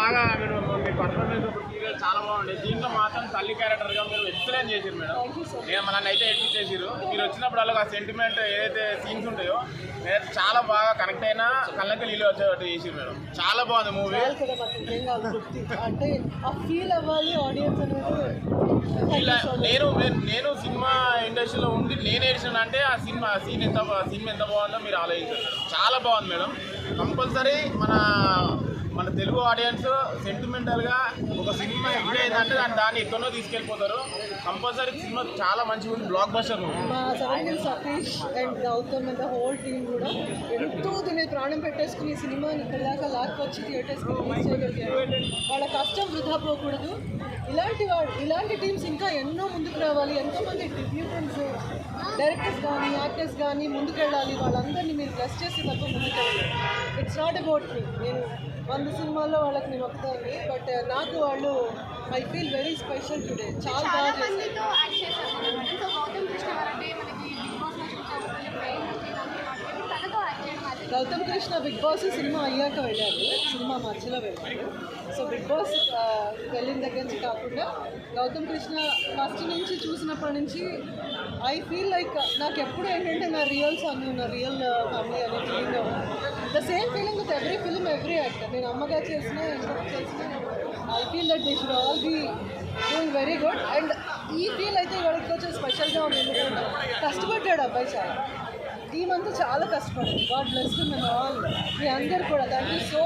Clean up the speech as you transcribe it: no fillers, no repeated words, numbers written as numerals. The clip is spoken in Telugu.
బాగా మీరు మీ పర్ఫార్మెన్స్ చాలా బాగుంది. దీంట్లో మాత్రం తల్లి క్యారెక్టర్గా మీరు ఎక్సలెంట్ చేసారు మేడం. నేను మనల్ని అయితే ఎడిట్ చేసారు. మీరు వచ్చినప్పుడు అలా ఆ సెంటిమెంట్ ఏదైతే సీన్స్ ఉంటాయో చాలా బాగా కనెక్ట్ అయినా కళ్ళకి నీళ్ళు వచ్చేటట్టు చేసారు మేడం. చాలా బాగుంది మూవీ. అంటే ఆ ఫీల్ అవ్వాలి ఆడియన్స్ నేను సినిమా ఇండస్ట్రీలో ఉండి నేను ఏడిచాను అంటే ఆ సినిమా ఎంత బాగుందో మీరు ఆలోచించారు మేడం. చాలా బాగుంది మేడం. కంపల్సరీ మన తెలుగు ఆడియన్స్ సెంటిమెంటల్గా ఒక సినిమా హిట్ అయిందంటే దాన్ని ఎక్కడో తీసుకెళ్ళిపోతారు. కంపల్సరీ సినిమా చాలా మంచిగా ఉంది. Blockbuster movie. మా surrounding Satish and Gautam and whole team కూడా ఎంతో దీని ప్రాణం పెట్టేసుకుని ఈ సినిమాని ఇక్కడ దాకా లాక్కొచ్చి థియేటర్స్కి రిలీజ్ చేయగలిగారు. వాళ్ళ కష్టం వృధా పోకూడదు. ఇలాంటి టీమ్స్ ఇంకా ఎన్నో ముందుకు రావాలి. ఎంతోమంది డెబ్యూటెంట్స్ డైరెక్టర్స్ కానీ యాక్టర్స్ కానీ ముందుకెళ్ళాలి. వాళ్ళందరినీ మీరు బ్లెస్ చేసి తప్ప ముందుకెళ్ళాలి. It's not about me. నేను 100 సినిమాల్లో వాళ్ళకి నేను ఒప్పుతాను. బట్ నాకు వాళ్ళు I feel very special today. చాలా బాగా గౌతమ్ కృష్ణ బిగ్ బాస్ సినిమా అయ్యాక వెళ్ళారు. సినిమా మధ్యలో వెళ్ళారు. సో బిగ్ బాస్ వెళ్ళిన దగ్గర నుంచి కాకుండా గౌతమ్ కృష్ణ ఫస్ట్ నుంచి చూసినప్పటి నుంచి ఐ ఫీల్ లైక్ నాకు ఎప్పుడు ఏంటంటే నా రియల్ సన్ నా రియల్ ఫ్యామిలీ అనే feeling. The same feeling with every film every actor. నేను అమ్మగా చేసిన ఇంకొక చేసిన I feel that they should all be doing very good. And ఈ ఫీల్ అయితే ఇవాళకి కొంచెం స్పెషల్గా ఉంది. ఎందుకంటే కష్టపడ్డాడు అబ్బాయి చాలా. టీమ్ అంతా చాలా కష్టపడింది. God bless him and all. మీ అందరు కూడా థ్యాంక్ యూ సో